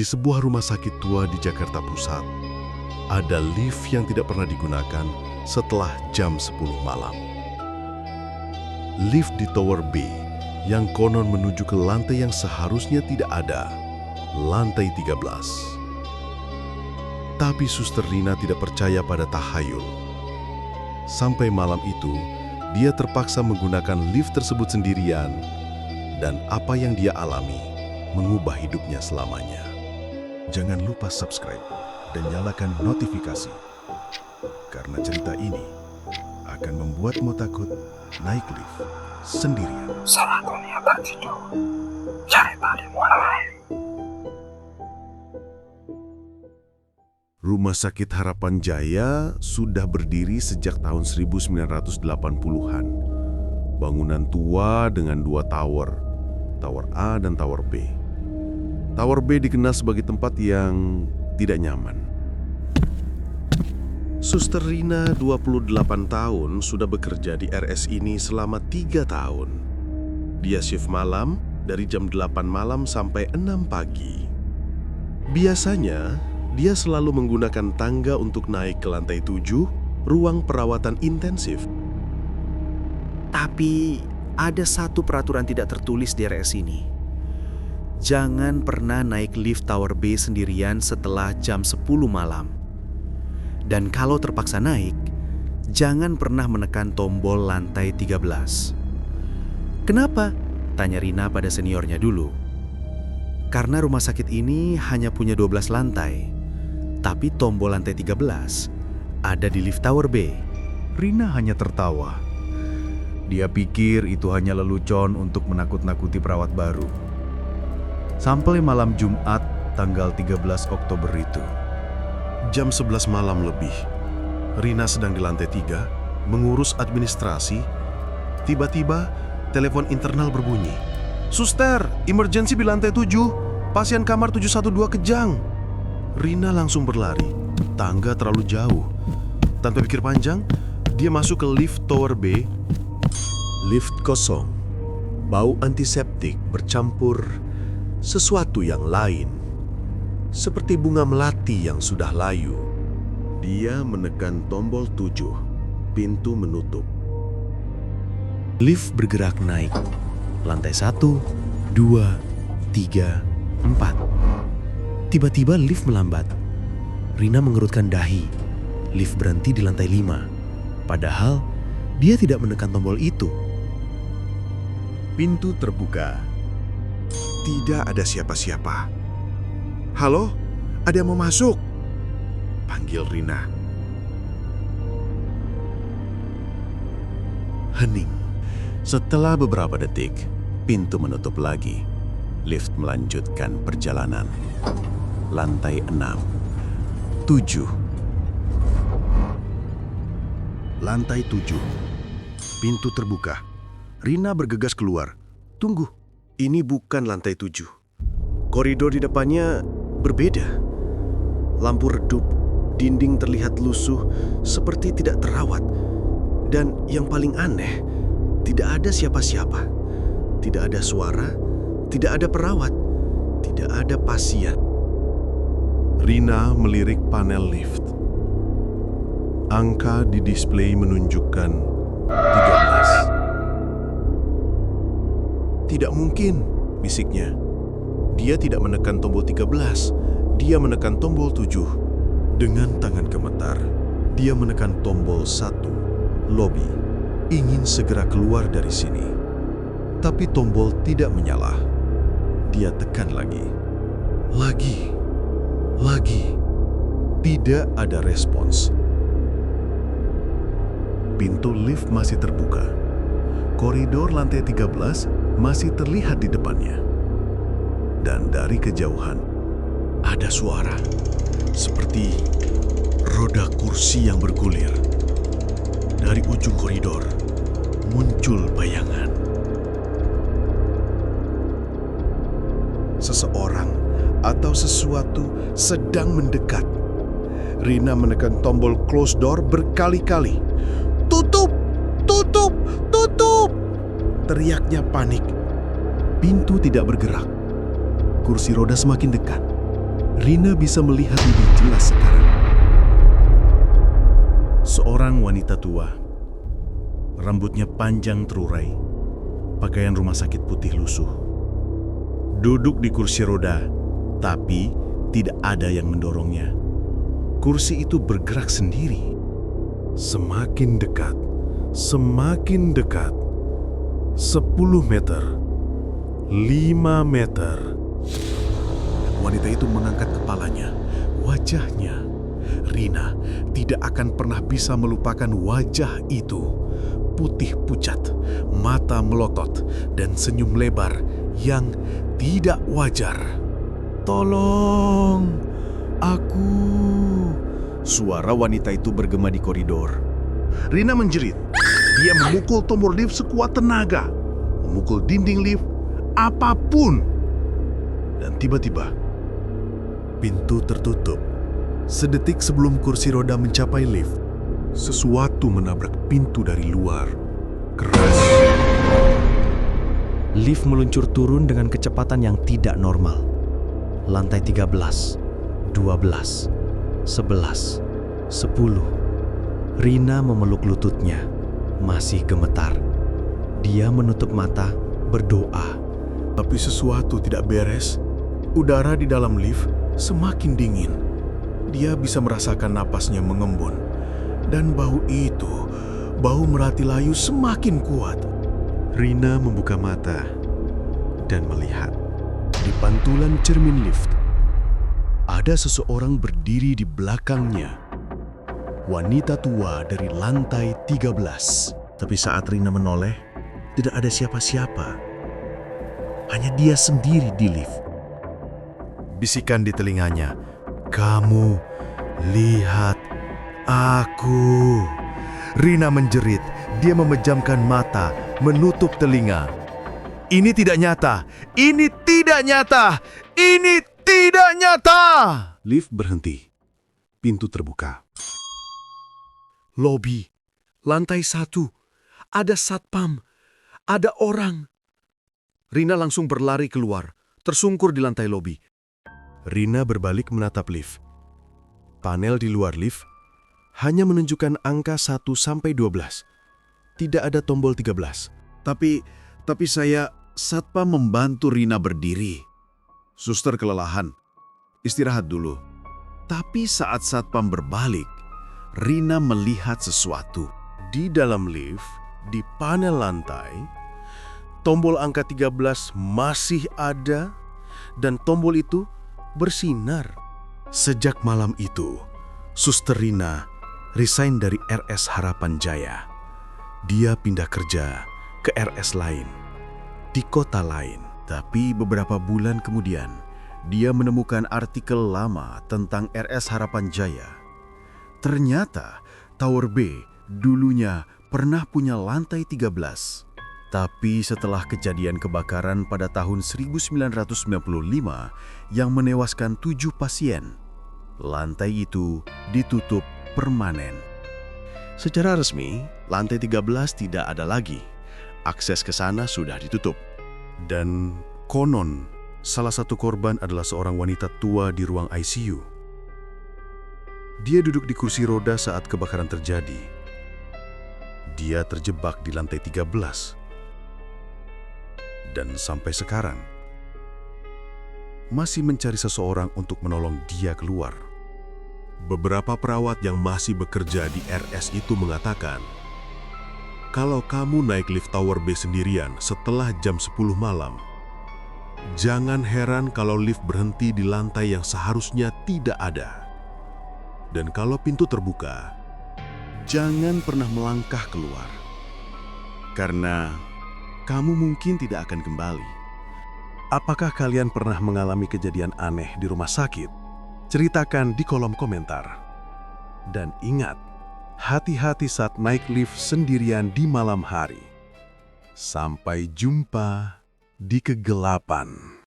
Di sebuah rumah sakit tua di Jakarta Pusat, ada lift yang tidak pernah digunakan setelah jam 10 malam. Lift di Tower B yang konon menuju ke lantai yang seharusnya tidak ada, lantai 13. Tapi Suster Rina tidak percaya pada tahayul. Sampai malam itu, dia terpaksa menggunakan lift tersebut sendirian, dan apa yang dia alami mengubah hidupnya selamanya. Jangan lupa subscribe dan nyalakan notifikasi, karena cerita ini akan membuatmu takut naik lift sendirian. Salah dunia bertidur, cerita dimulai. Rumah Sakit Harapan Jaya sudah berdiri sejak tahun 1980-an. Bangunan tua dengan 2 tower, Tower A dan Tower B. Tower B dikenal sebagai tempat yang tidak nyaman. Suster Rina, 28 tahun, sudah bekerja di RS ini selama 3 tahun. Dia shift malam dari jam 8 malam sampai 6 pagi. Biasanya, dia selalu menggunakan tangga untuk naik ke lantai 7, ruang perawatan intensif. Tapi ada satu peraturan tidak tertulis di RS ini. Jangan pernah naik lift Tower B sendirian setelah jam 10 malam. Dan kalau terpaksa naik, jangan pernah menekan tombol lantai 13. Kenapa? Tanya Rina pada seniornya dulu. Karena rumah sakit ini hanya punya 12 lantai, tapi tombol lantai 13 ada di lift Tower B. Rina hanya tertawa. Dia pikir itu hanya lelucon untuk menakut-nakuti perawat baru. Sampai malam Jumat tanggal 13 Oktober itu. Jam 11 malam lebih, Rina sedang di lantai 3 mengurus administrasi. Tiba-tiba telepon internal berbunyi. "Suster, emergency di lantai 7, pasien kamar 712 kejang." Rina langsung berlari, tangga terlalu jauh. Tanpa pikir panjang, dia masuk ke lift Tower B. Lift kosong, bau antiseptik bercampur sesuatu yang lain, seperti bunga melati yang sudah layu. Dia menekan tombol 7, pintu menutup. Lift bergerak naik. Lantai 1, 2, 3, 4. Tiba-tiba lift melambat. Rina mengerutkan dahi. Lift berhenti di lantai 5. Padahal dia tidak menekan tombol itu. Pintu terbuka. Tidak ada siapa-siapa. "Halo, ada yang mau masuk?" panggil Rina. Hening. Setelah beberapa detik, pintu menutup lagi. Lift melanjutkan perjalanan. Lantai 6, 7. Lantai 7. Pintu terbuka. Rina bergegas keluar. "Tunggu, ini bukan lantai 7. Koridor di depannya berbeda. Lampu redup, dinding terlihat lusuh seperti tidak terawat. Dan yang paling aneh, tidak ada siapa-siapa. Tidak ada suara, tidak ada perawat, tidak ada pasien." Rina melirik panel lift. Angka di display menunjukkan 13. "Tidak mungkin," bisiknya. Dia tidak menekan tombol 13, dia menekan tombol 7. Dengan tangan gemetar, dia menekan tombol 1, lobi. Ingin segera keluar dari sini. Tapi tombol tidak menyala. Dia tekan lagi. Lagi. Tidak ada respons. Pintu lift masih terbuka. Koridor lantai 13 masih terlihat di depannya. Dan dari kejauhan, ada suara seperti roda kursi yang bergulir. Dari ujung koridor, muncul bayangan. Seseorang atau sesuatu sedang mendekat. Rina menekan tombol close door berkali-kali. "Tutup! Tutup! Tutup!" teriaknya panik. Pintu tidak bergerak. Kursi roda semakin dekat. Rina bisa melihat lebih jelas sekarang. Seorang wanita tua. Rambutnya panjang terurai. Pakaian rumah sakit putih lusuh. Duduk di kursi roda, tapi tidak ada yang mendorongnya. Kursi itu bergerak sendiri. Semakin dekat, semakin dekat. 10 meter, 5 meter. Wanita itu mengangkat kepalanya, wajahnya. Rina tidak akan pernah bisa melupakan wajah itu. Putih pucat, mata melotot, dan senyum lebar yang tidak wajar. "Tolong, aku!" Suara wanita itu bergema di koridor. Rina menjerit. Dia memukul tombol lift sekuat tenaga. Memukul dinding lift, apapun. Dan tiba-tiba, pintu tertutup. Sedetik sebelum kursi roda mencapai lift, sesuatu menabrak pintu dari luar. Keras. Lift meluncur turun dengan kecepatan yang tidak normal. Lantai 13, 12, 11, 10. Rina memeluk lututnya, masih gemetar. Dia menutup mata, berdoa. Tapi sesuatu tidak beres. Udara di dalam lift semakin dingin. Dia bisa merasakan napasnya mengembun. Dan bau itu, bau melati layu semakin kuat. Rina membuka mata dan melihat. Di pantulan cermin lift, ada seseorang berdiri di belakangnya. Wanita tua dari lantai 13. Tapi saat Rina menoleh, tidak ada siapa-siapa. Hanya dia sendiri di lift. Bisikan di telinganya, "Kamu lihat aku." Rina menjerit. Dia memejamkan mata, menutup telinga. Ini tidak nyata. Ini tidak nyata. Ini tidak nyata. Lift berhenti. Pintu terbuka. Lobi, lantai 1. Ada satpam. Ada orang. Rina langsung berlari keluar, tersungkur di lantai lobi. Rina berbalik menatap lift. Panel di luar lift hanya menunjukkan angka 1 sampai 12. Tidak ada tombol 13. Tapi satpam membantu Rina berdiri. Suster kelelahan. Istirahat dulu. Tapi saat satpam berbalik, Rina melihat sesuatu. Di dalam lift, di panel lantai, tombol angka 13 masih ada dan tombol itu bersinar. Sejak malam itu, Suster Rina resign dari RS Harapan Jaya. Dia pindah kerja ke RS lain, di kota lain. Tapi beberapa bulan kemudian, dia menemukan artikel lama tentang RS Harapan Jaya. Ternyata Tower B dulunya pernah punya lantai 13. Tapi setelah kejadian kebakaran pada tahun 1995 yang menewaskan 7 pasien, lantai itu ditutup permanen. Secara resmi, lantai 13 tidak ada lagi. Akses ke sana sudah ditutup. Dan konon, salah satu korban adalah seorang wanita tua di ruang ICU. Dia duduk di kursi roda saat kebakaran terjadi. Dia terjebak di lantai 13. Dan sampai sekarang, masih mencari seseorang untuk menolong dia keluar. Beberapa perawat yang masih bekerja di RS itu mengatakan, kalau kamu naik lift Tower B sendirian setelah jam 10 malam, jangan heran kalau lift berhenti di lantai yang seharusnya tidak ada. Dan kalau pintu terbuka, jangan pernah melangkah keluar. Karena kamu mungkin tidak akan kembali. Apakah kalian pernah mengalami kejadian aneh di rumah sakit? Ceritakan di kolom komentar. Dan ingat, hati-hati saat naik lift sendirian di malam hari. Sampai jumpa di kegelapan.